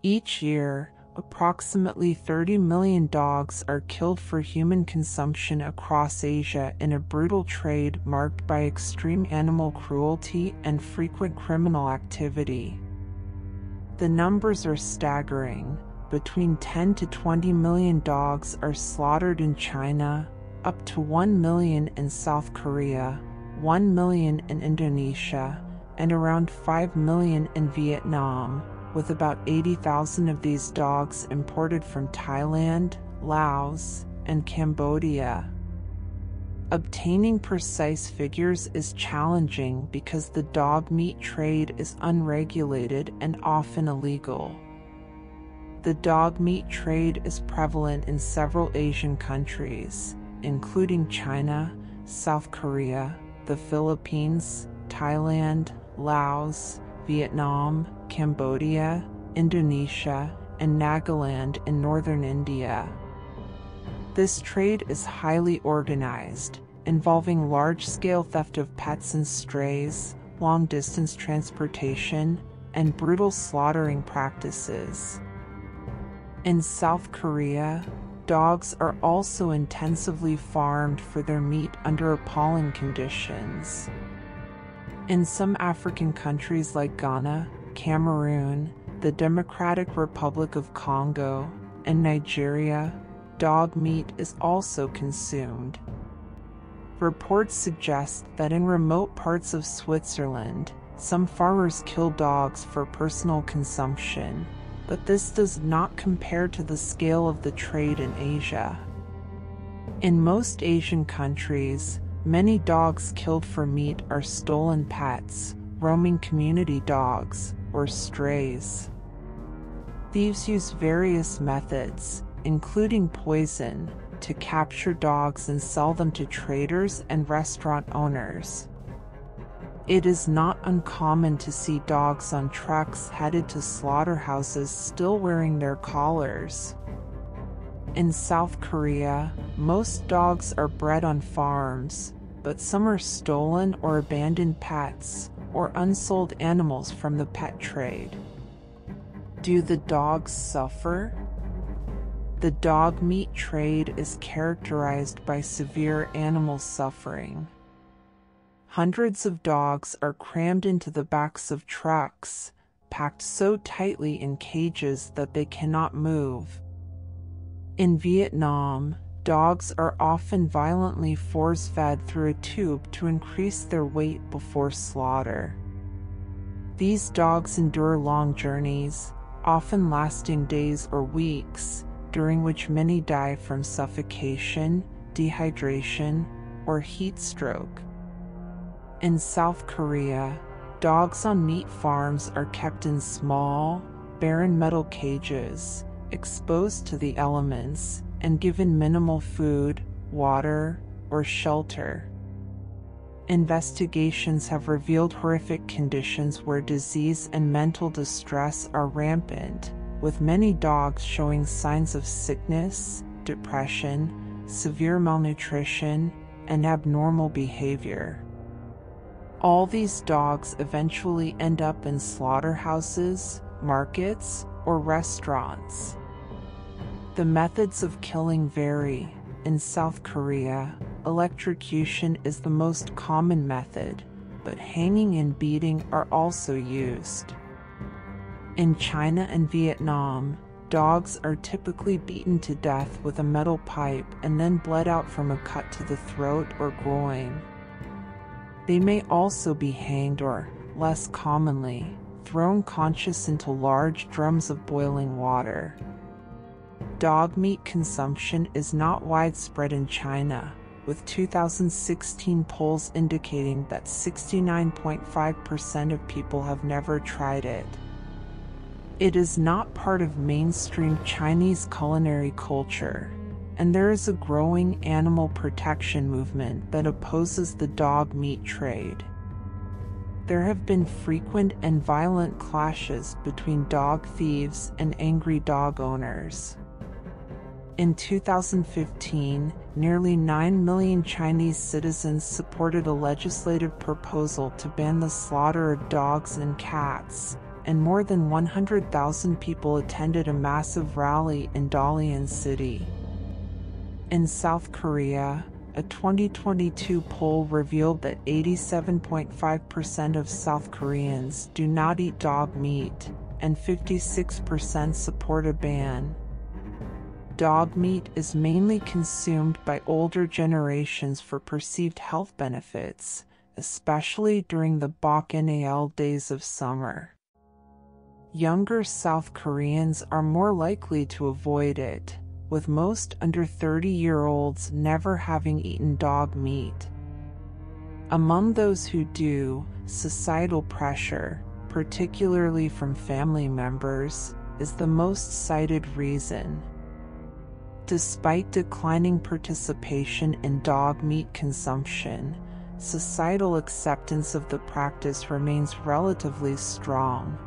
Each year, approximately 30 million dogs are killed for human consumption across Asia in a brutal trade marked by extreme animal cruelty and frequent criminal activity. The numbers are staggering. Between 10 to 20 million dogs are slaughtered in China, up to 1 million in South Korea, 1 million in Indonesia, and around 5 million in Vietnam, with about 80,000 of these dogs imported from Thailand, Laos, and Cambodia. Obtaining precise figures is challenging because the dog meat trade is unregulated and often illegal. The dog meat trade is prevalent in several Asian countries, including China, South Korea, the Philippines, Thailand, Laos, Vietnam, Cambodia, Indonesia, and Nagaland in northern India. This trade is highly organized, involving large-scale theft of pets and strays, long-distance transportation, and brutal slaughtering practices. In South Korea, dogs are also intensively farmed for their meat under appalling conditions. In some African countries like Ghana, Cameroon, the Democratic Republic of Congo, and Nigeria, dog meat is also consumed. Reports suggest that in remote parts of Switzerland, some farmers kill dogs for personal consumption, but this does not compare to the scale of the trade in Asia. In most Asian countries, many dogs killed for meat are stolen pets, roaming community dogs, or strays. Thieves use various methods, including poison, to capture dogs and sell them to traders and restaurant owners. It is not uncommon to see dogs on trucks headed to slaughterhouses still wearing their collars. In South Korea, most dogs are bred on farms, but some are stolen or abandoned pets, or unsold animals from the pet trade. Do the dogs suffer? The dog meat trade is characterized by severe animal suffering. Hundreds of dogs are crammed into the backs of trucks, packed so tightly in cages that they cannot move. In Vietnam, dogs are often violently force-fed through a tube to increase their weight before slaughter. These dogs endure long journeys, often lasting days or weeks, during which many die from suffocation, dehydration, or heat stroke. In South Korea, dogs on meat farms are kept in small, barren metal cages, exposed to the elements, and given minimal food, water, or shelter. Investigations have revealed horrific conditions where disease and mental distress are rampant, with many dogs showing signs of sickness, depression, severe malnutrition, and abnormal behavior. All these dogs eventually end up in slaughterhouses, markets, or restaurants. The methods of killing vary. In South Korea, electrocution is the most common method, but hanging and beating are also used. In China and Vietnam, dogs are typically beaten to death with a metal pipe and then bled out from a cut to the throat or groin. They may also be hanged or, less commonly, thrown conscious into large drums of boiling water. Dog meat consumption is not widespread in China, with 2016 polls indicating that 69.5% of people have never tried it. It is not part of mainstream Chinese culinary culture, and there is a growing animal protection movement that opposes the dog meat trade. There have been frequent and violent clashes between dog thieves and angry dog owners. In 2015, nearly 9 million Chinese citizens supported a legislative proposal to ban the slaughter of dogs and cats, and more than 100,000 people attended a massive rally in Dalian City. In South Korea, a 2022 poll revealed that 87.5% of South Koreans do not eat dog meat, and 56% support a ban. Dog meat is mainly consumed by older generations for perceived health benefits, especially during the Bacchanal days of summer. Younger South Koreans are more likely to avoid it, with most under 30-year-olds never having eaten dog meat. Among those who do, societal pressure, particularly from family members, is the most cited reason. Despite declining participation in dog meat consumption, societal acceptance of the practice remains relatively strong.